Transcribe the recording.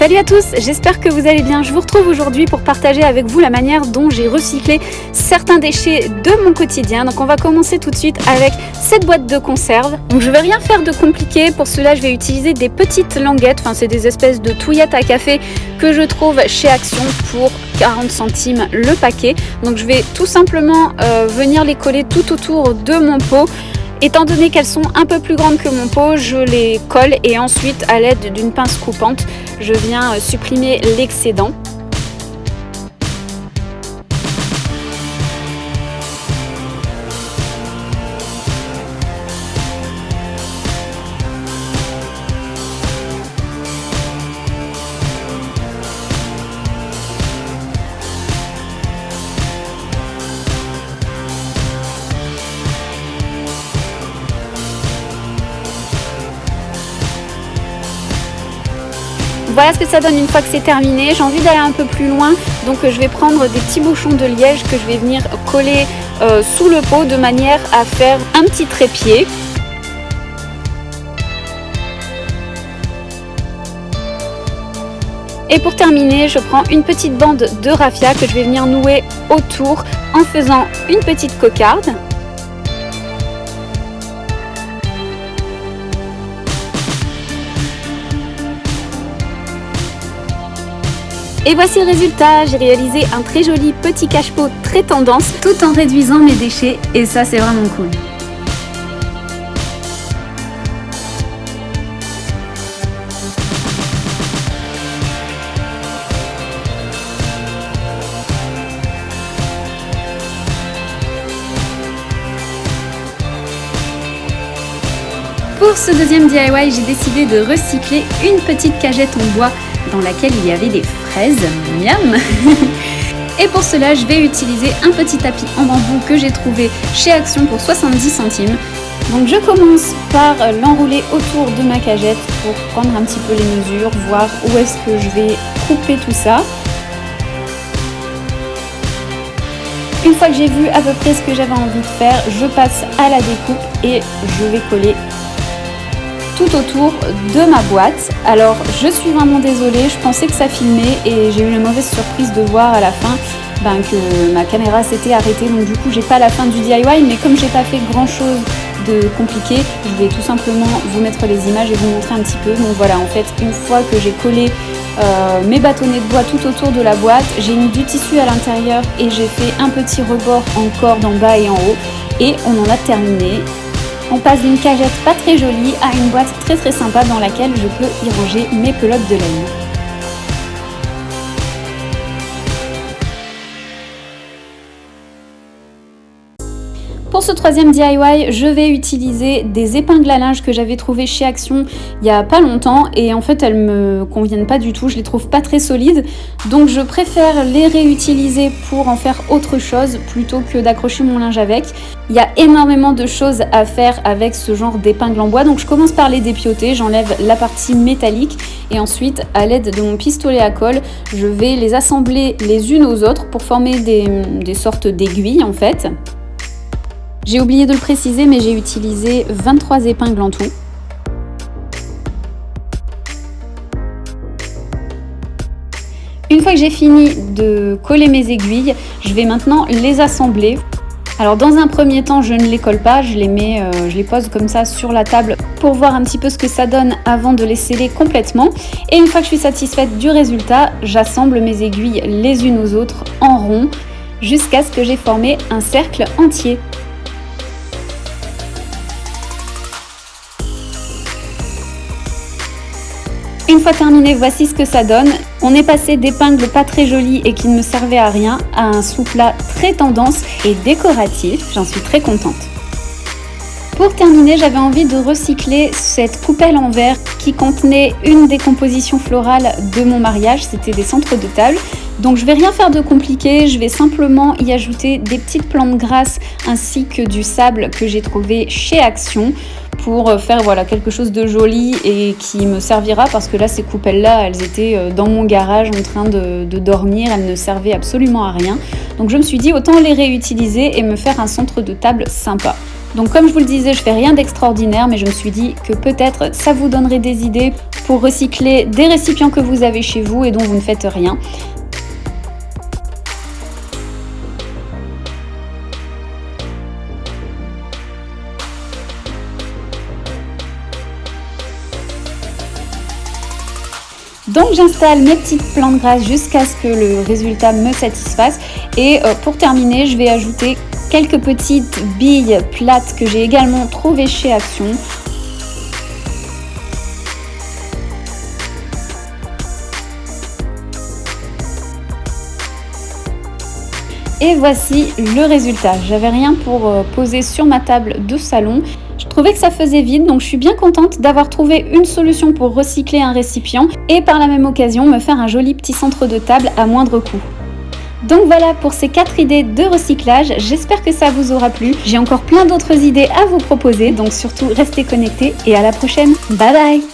Salut à tous, j'espère que vous allez bien. Je vous retrouve aujourd'hui pour partager avec vous la manière dont j'ai recyclé certains déchets de mon quotidien. Donc on va commencer tout de suite avec cette boîte de conserve. Donc je vais rien faire de compliqué, pour cela je vais utiliser des petites languettes, enfin c'est des espèces de touillettes à café que je trouve chez Action pour 40 centimes le paquet. Donc je vais tout simplement venir les coller tout autour de mon pot. Étant donné qu'elles sont un peu plus grandes que mon pot, je les colle et ensuite à l'aide d'une pince coupante, je viens supprimer l'excédent. Voilà ce que ça donne une fois que c'est terminé. J'ai envie d'aller un peu plus loin, donc je vais prendre des petits bouchons de liège que je vais venir coller sous le pot de manière à faire un petit trépied. Et pour terminer, je prends une petite bande de raffia que je vais venir nouer autour en faisant une petite cocarde. Et voici le résultat, j'ai réalisé un très joli petit cache-pot très tendance tout en réduisant mes déchets et ça c'est vraiment cool. Pour ce deuxième DIY, j'ai décidé de recycler une petite cagette en bois dans laquelle il y avait des fraises, miam. Et pour cela, je vais utiliser un petit tapis en bambou que j'ai trouvé chez Action pour 70 centimes. Donc je commence par l'enrouler autour de ma cagette pour prendre un petit peu les mesures, voir où est-ce que je vais couper tout ça. Une fois que j'ai vu à peu près ce que j'avais envie de faire, je passe à la découpe et je vais coller tout autour de ma boîte. Alors je suis vraiment désolée, je pensais que ça filmait et j'ai eu la mauvaise surprise de voir à la fin que ma caméra s'était arrêtée, donc du coup j'ai pas la fin du DIY, mais comme j'ai pas fait grand chose de compliqué, je vais tout simplement vous mettre les images et vous montrer un petit peu. Donc voilà, en fait une fois que j'ai collé mes bâtonnets de bois tout autour de la boîte, j'ai mis du tissu à l'intérieur et j'ai fait un petit rebord en corde en bas et en haut et on en a terminé. On passe d'une cagette pas très jolie à une boîte très très sympa dans laquelle je peux y ranger mes pelotes de laine. Pour ce troisième DIY, je vais utiliser des épingles à linge que j'avais trouvées chez Action il y a pas longtemps et en fait elles me conviennent pas du tout, je les trouve pas très solides, donc je préfère les réutiliser pour en faire autre chose plutôt que d'accrocher mon linge avec. Il y a énormément de choses à faire avec ce genre d'épingles en bois, donc je commence par les dépioter, j'enlève la partie métallique et ensuite à l'aide de mon pistolet à colle, je vais les assembler les unes aux autres pour former des sortes d'aiguilles en fait. J'ai oublié de le préciser, mais j'ai utilisé 23 épingles en tout. Une fois que j'ai fini de coller mes aiguilles, je vais maintenant les assembler. Alors dans un premier temps, je ne les colle pas, je les pose comme ça sur la table pour voir un petit peu ce que ça donne avant de les sceller complètement. Et une fois que je suis satisfaite du résultat, j'assemble mes aiguilles les unes aux autres en rond jusqu'à ce que j'ai formé un cercle entier. Une fois terminé, voici ce que ça donne. On est passé d'épingles pas très jolies et qui ne me servaient à rien à un sous-plat très tendance et décoratif. J'en suis très contente. Pour terminer, j'avais envie de recycler cette coupelle en verre qui contenait une des compositions florales de mon mariage. C'était des centres de table. Donc je vais rien faire de compliqué, je vais simplement y ajouter des petites plantes grasses ainsi que du sable que j'ai trouvé chez Action pour faire quelque chose de joli et qui me servira parce que là ces coupelles là elles étaient dans mon garage en train de dormir, elles ne servaient absolument à rien. Donc je me suis dit autant les réutiliser et me faire un centre de table sympa. Donc comme je vous le disais, je fais rien d'extraordinaire, mais je me suis dit que peut-être ça vous donnerait des idées pour recycler des récipients que vous avez chez vous et dont vous ne faites rien. Donc j'installe mes petites plantes grasses jusqu'à ce que le résultat me satisfasse. Et pour terminer, je vais ajouter quelques petites billes plates que j'ai également trouvées chez Action. Et voici le résultat. J'avais rien pour poser sur ma table de salon. Je trouvais que ça faisait vide, donc je suis bien contente d'avoir trouvé une solution pour recycler un récipient et par la même occasion me faire un joli petit centre de table à moindre coût. Donc voilà pour ces 4 idées de recyclage, j'espère que ça vous aura plu. J'ai encore plein d'autres idées à vous proposer, donc surtout restez connectés et à la prochaine. Bye bye!